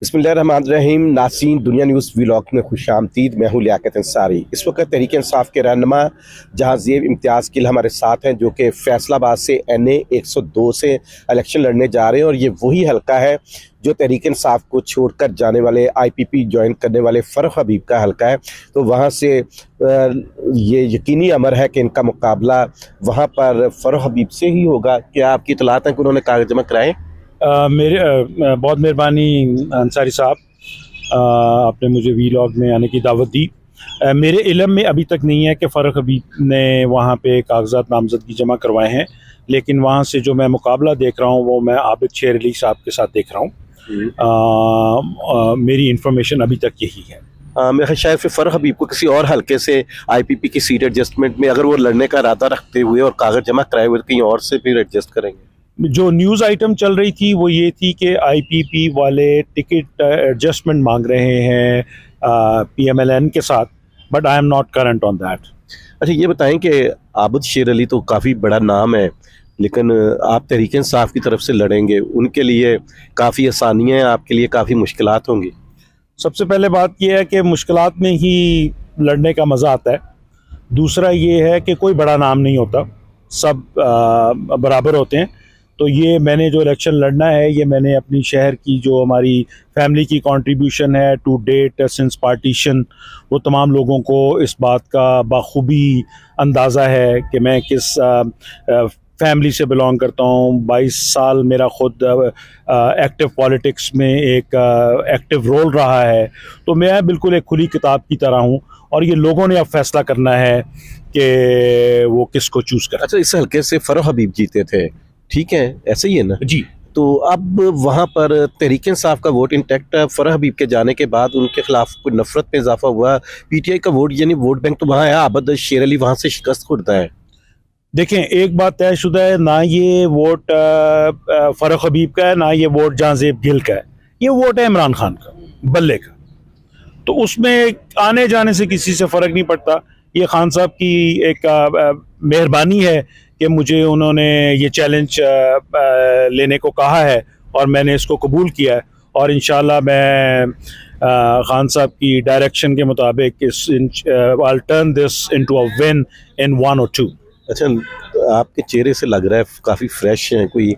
बिस्मिल्लाहिर्रहमानिर्रहीम। नाज़रीन, दुनिया न्यूज़ व्लॉग में खुशामदीद। मैं हूँ लियाकत अंसारी। इस वक्त तहरीक इंसाफ के रहनुमा जहांज़ेब इम्तियाज़ गिल हमारे साथ हैं, जो कि फैसलाबाद से NA 102 से इलेक्शन लड़ने जा रहे हैं। और ये वही हलका है जो तहरीक इंसाफ को छोड़कर जाने वाले IPP ज्वाइन करने वाले फ़ारूक हबीब का हलका है। तो वहाँ से ये यकीनी अमर है कि इनका मुकाबला वहाँ पर फ़ारूक हबीब से ही होगा। क्या आपकी इतलात हैं कि उन्होंने कागज जमा कराए? बहुत मेहरबानी अंसारी साहब, आपने मुझे वीलॉग में आने की दावत दी। मेरे इल्म में अभी तक नहीं है कि फ़ारूक हबीब ने वहाँ पे कागजात नामजदगी जमा करवाए हैं, लेकिन वहाँ से जो मैं मुकाबला देख रहा हूँ वो मैं आबिद शेर अली साहब के साथ देख रहा हूँ। मेरी इंफॉर्मेशन अभी तक यही है। मेरा शायद फिर फ़ारूक हबीब को किसी और हलके से IPP की सीट एडजस्टमेंट में अगर वो लड़ने का इरादा रखते हुए और कागज जमा कराए हुए कहीं और से फिर एडजस्ट करेंगे। जो न्यूज़ आइटम चल रही थी वो ये थी कि IPP वाले टिकट एडजस्टमेंट मांग रहे हैं PMLN के साथ, but I am not current on that. अच्छा, ये बताएं कि आबिद शेर अली तो काफ़ी बड़ा नाम है, लेकिन आप तहरीक इंसाफ की तरफ से लड़ेंगे, उनके लिए काफ़ी आसानियाँ हैं, आपके लिए काफ़ी मुश्किलात होंगी। सबसे पहले बात यह है कि मुश्किलात में ही लड़ने का मज़ा आता है। दूसरा ये है कि कोई बड़ा नाम नहीं होता, सब बराबर होते हैं। तो ये मैंने जो इलेक्शन लड़ना है, ये मैंने अपनी शहर की जो हमारी फैमिली की कंट्रीब्यूशन है टू डेट सिंस पार्टीशन, वो तमाम लोगों को इस बात का बाखूबी अंदाज़ा है कि मैं किस फैमिली से बिलोंग करता हूँ। 22 साल मेरा ख़ुद एक्टिव पॉलिटिक्स में एक एक्टिव रोल रहा है। तो मैं बिल्कुल एक खुली किताब की तरह हूँ और ये लोगों ने अब फैसला करना है कि वो किसको चूज़ करें। अच्छा, इस हल्के से फ़ारूक हबीब जीते थे, ठीक है, ऐसे ही है ना जी। तो अब वहाँ पर तहरीक इंसाफ का वोट इंटैक्ट है। फ़ारूक हबीब के जाने के बाद उनके खिलाफ कोई नफरत में इजाफा हुआ। PTI का वोट यानी वोट बैंक तो वहाँ है, आबिद शेर अली वहाँ से शिकस्त खुर्दा है। देखें, एक बात तयशुदा है, ना ये वोट फ़ारूक हबीब का है, ना ये वोट जहांज़ेब गिल का है। ये वोट है इमरान खान का, बल्ले का। तो उसमें आने जाने से किसी से फ़र्क नहीं पड़ता। ये खान साहब की एक मेहरबानी है कि मुझे उन्होंने ये चैलेंज लेने को कहा है और मैंने इसको कबूल किया है। और इंशाल्लाह मैं खान साहब की डायरेक्शन के मुताबिक I'll turn this into a win in 1 or 2। अच्छा, आपके चेहरे से लग रहा है काफ़ी फ्रेश हैं, कोई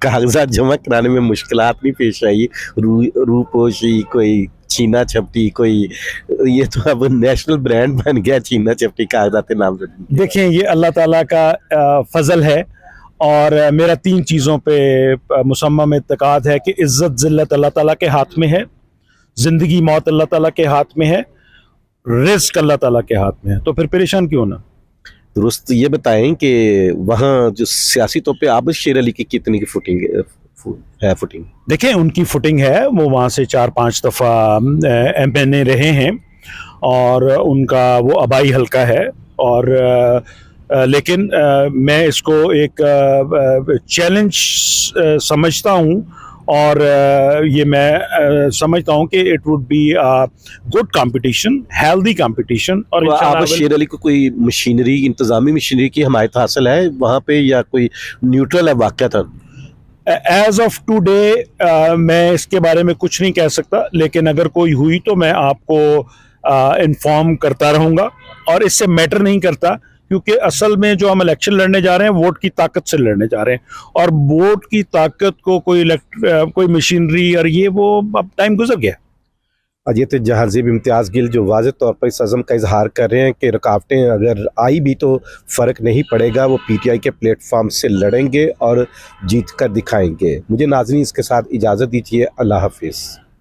कागजात जमा कराने में मुश्किलात नहीं पेश आई? रूपोशी, कोई छीना छपटी, कोई ये तो अब नेशनल ब्रांड बन गया छीना छपटी कागजात नाम। देखें, ये अल्लाह ताला का फजल है और मेरा 3 चीज़ों पे मुसम्मम इत्तेकाद है कि इज़्ज़त ज़िल्लत अल्लाह ताला के हाथ में है, ज़िंदगी मौत अल्लाह ताला के हाथ में है, रिज़्क़ अल्लाह ताला के हाथ में है। तो फिर परेशान क्यों ना। दुरुस्त। ये बताएं कि वहाँ जो सियासी तौर पे आबिद शेर अली की कितनी की फुटिंग है? फुटिंग देखें, उनकी फुटिंग है, वो वहाँ से 4-5 दफ़ा MNA रहे हैं और उनका वो आबाई हल्का है। और लेकिन मैं इसको एक चैलेंज समझता हूँ और ये मैं समझता हूँ कि it would be good competition, healthy competition. और आबिद शेर अली को कोई मशीनरी, इंतज़ामी मशीनरी की हमायत हासिल है वहाँ पे या कोई न्यूट्रल है वाक़या? एज ऑफ टुडे मैं इसके बारे में कुछ नहीं कह सकता, लेकिन अगर कोई हुई तो मैं आपको इन्फॉर्म करता रहूँगा। और इससे मैटर नहीं करता, क्योंकि असल में जो हम इलेक्शन लड़ने जा रहे हैं वोट की ताकत से लड़ने जा रहे हैं। और वोट की ताकत को कोई मशीनरी और ये वो अब टाइम गुजर गया। अजय तो जहांज़ेब इम्तियाज़ गिल जो वाज़ेह तौर पर इस अज़म का इजहार कर रहे हैं कि रुकावटें अगर आई भी तो फ़र्क नहीं पड़ेगा, वो PTI के प्लेटफॉर्म से लड़ेंगे और जीत कर दिखाएंगे। मुझे नाज़रीन इसके साथ इजाज़त दीजिए। अल्लाह हाफिज़।